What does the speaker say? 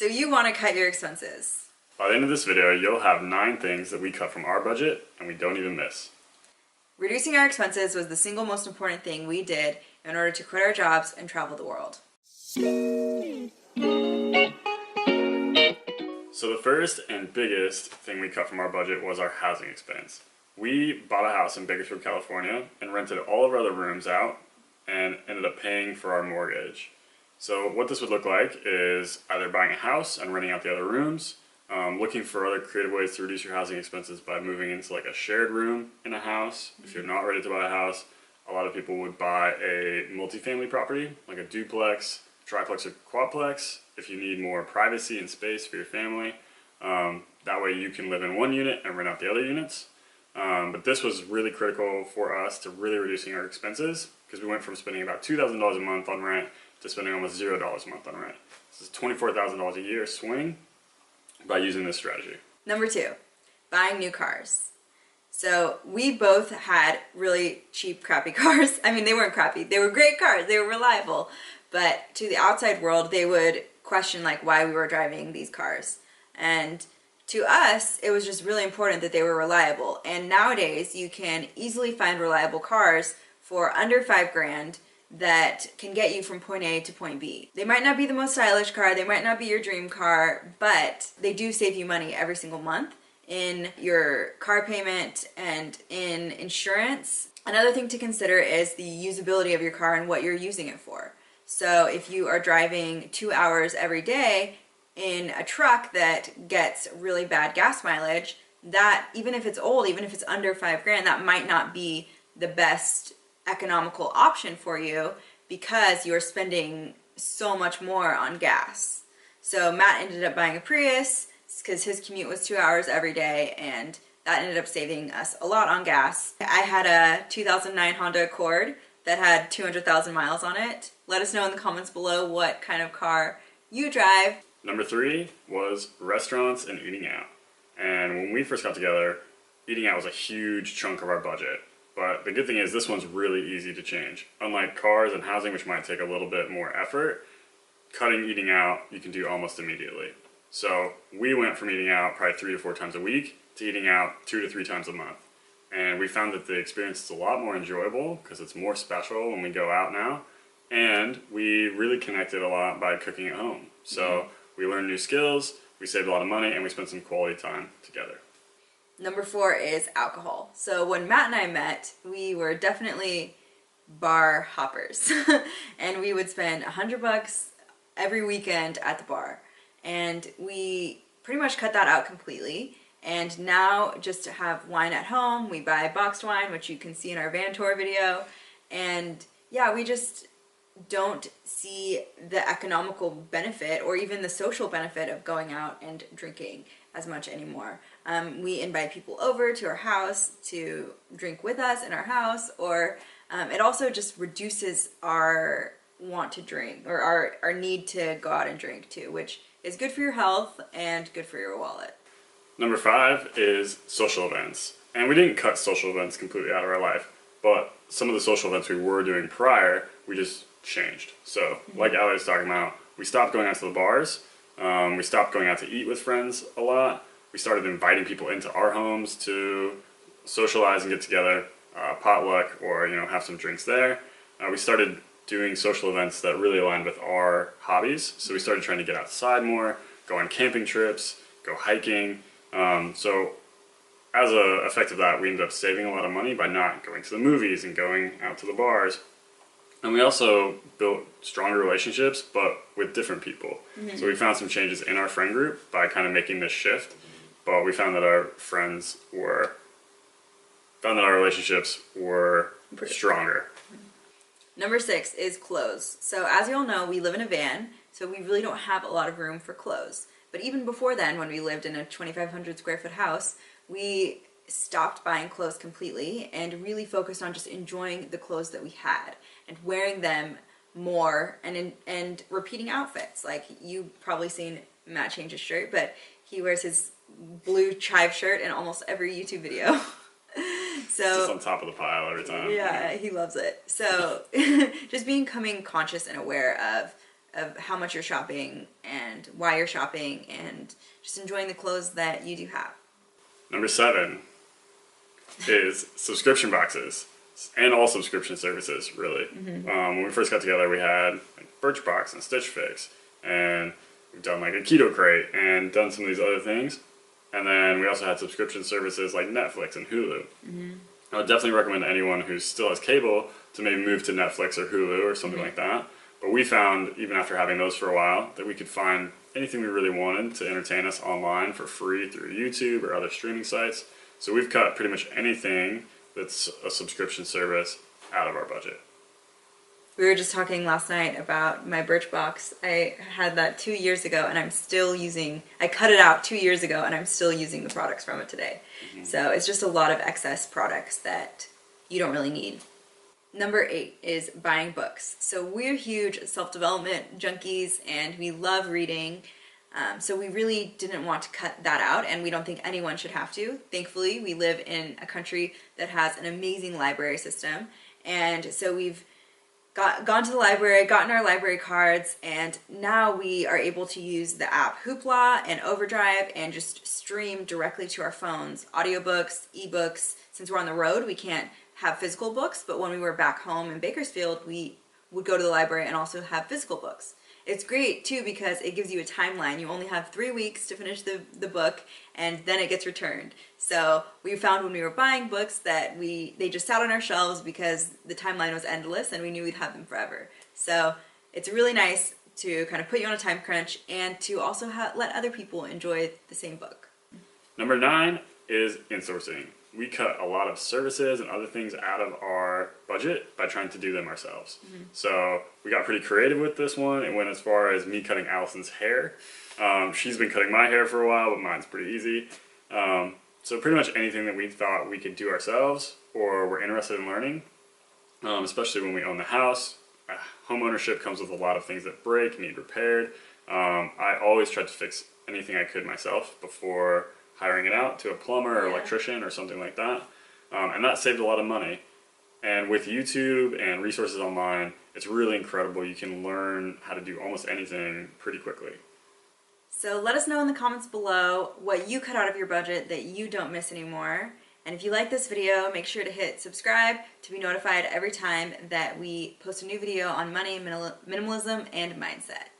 So you want to cut your expenses. By the end of this video, you'll have 9 things that we cut from our budget and we don't even miss. Reducing our expenses was the single most important thing we did in order to quit our jobs and travel the world. So the first and biggest thing we cut from our budget was our housing expense. We bought a house in Bakersfield, California and rented all of our other rooms out and ended up paying for our mortgage. So what this would look like is either buying a house and renting out the other rooms, looking for other creative ways to reduce your housing expenses by moving into like a shared room in a house. If you're not ready to buy a house, a lot of people would buy a multifamily property, like a duplex, triplex, or quadplex, if you need more privacy and space for your family. That way you can live in one unit and rent out the other units. But this was really critical for us to really reducing our expenses, because we went from spending about $2,000 a month on rent to spending almost $0 a month on rent. This is $24,000 a year swing by using this strategy. Number 2, buying new cars. So we both had really cheap, crappy cars. I mean, they weren't crappy. They were great cars. They were reliable. But to the outside world, they would question like why we were driving these cars. And to us, it was just really important that they were reliable. And nowadays, you can easily find reliable cars for under $5,000 that can get you from point A to point B. They might not be the most stylish car, they might not be your dream car, but they do save you money every single month in your car payment and in insurance. Another thing to consider is the usability of your car and what you're using it for. So if you are driving 2 hours every day in a truck that gets really bad gas mileage, that even if it's old, even if it's under $5,000, that might not be the best economical option for you because you're spending so much more on gas. So Matt ended up buying a Prius because his commute was 2 hours every day, and that ended up saving us a lot on gas. I had a 2009 Honda Accord that had 200,000 miles on it. Let us know in the comments below what kind of car you drive. Number 3 was restaurants and eating out. And when we first got together, eating out was a huge chunk of our budget. But the good thing is this one's really easy to change. Unlike cars and housing, which might take a little bit more effort, cutting eating out you can do almost immediately. So we went from eating out probably 3 to 4 times a week to eating out 2 to 3 times a month. And we found that the experience is a lot more enjoyable because it's more special when we go out now. And we really connected a lot by cooking at home. So we learned new skills, we saved a lot of money, and we spent some quality time together. Number 4 is alcohol. So when Matt and I met, we were definitely bar hoppers. And we would spend $100 every weekend at the bar. And we pretty much cut that out completely. And now just to have wine at home, we buy boxed wine, which you can see in our van tour video. And yeah, we just don't see the economical benefit or even the social benefit of going out and drinking as much anymore. We invite people over to our house to drink with us in our house, or it also just reduces our want to drink, or our need to go out and drink too, which is good for your health and good for your wallet. Number 5 is social events. And we didn't cut social events completely out of our life, but some of the social events we were doing prior, we just changed. So like Allie was talking about, we stopped going out to the bars, we stopped going out to eat with friends a lot. We started inviting people into our homes to socialize and get together, potluck, or have some drinks there. We started doing social events that really aligned with our hobbies. So we started trying to get outside more, go on camping trips, go hiking. So as an effect of that, we ended up saving a lot of money by not going to the movies and going out to the bars. And we also built stronger relationships, but with different people. So we found some changes in our friend group by kind of making this shift. But we found that our relationships were stronger. Number 6 is clothes. So as you all know, we live in a van, so we really don't have a lot of room for clothes. But even before then, when we lived in a 2,500 square foot house, we stopped buying clothes completely and really focused on just enjoying the clothes that we had and wearing them more and repeating outfits. Like, you've probably seen Matt change his shirt, but he wears his blue chive shirt in almost every YouTube video. So it's just on top of the pile every time. Yeah, he loves it. So just becoming conscious and aware of of how much you're shopping and why you're shopping and just enjoying the clothes that you do have. Number 7 is subscription boxes and all subscription services, really. When we first got together, we had like Birchbox and Stitch Fix, and we've done like a keto crate and done some of these other things. And then we also had subscription services like Netflix and Hulu. I would definitely recommend anyone who still has cable to maybe move to Netflix or Hulu or something like that. But we found, even after having those for a while, that we could find anything we really wanted to entertain us online for free through YouTube or other streaming sites. So we've cut pretty much anything that's a subscription service out of our budget. We were just talking last night about my Birchbox. I had that 2 years ago and I'm still using, I cut it out 2 years ago and I'm still using the products from it today. So it's just a lot of excess products that you don't really need. Number 8 is buying books. So we're huge self-development junkies and we love reading. So we really didn't want to cut that out, and we don't think anyone should have to. Thankfully, we live in a country that has an amazing library system, and so we've gone to the library, gotten our library cards, and now we are able to use the app Hoopla and Overdrive and just stream directly to our phones. Audiobooks, ebooks. Since we're on the road, we can't have physical books, but when we were back home in Bakersfield, we would go to the library and also have physical books. It's great too because it gives you a timeline. You only have 3 weeks to finish the book and then it gets returned. So we found when we were buying books that they just sat on our shelves because the timeline was endless and we knew we'd have them forever. So it's really nice to kind of put you on a time crunch and to also let other people enjoy the same book. Number 9 is insourcing. We cut a lot of services and other things out of our budget by trying to do them ourselves. So we got pretty creative with this one. It went as far as me cutting Allison's hair. She's been cutting my hair for a while, but mine's pretty easy. So pretty much anything that we thought we could do ourselves or were interested in learning, especially when we own the house. Home ownership comes with a lot of things that break, need repaired. I always tried to fix anything I could myself before hiring it out to a plumber or electrician or something like that. And that saved a lot of money. And with YouTube and resources online, it's really incredible. You can learn how to do almost anything pretty quickly. So let us know in the comments below what you cut out of your budget that you don't miss anymore. And if you like this video, make sure to hit subscribe to be notified every time that we post a new video on money, minimalism, and mindset.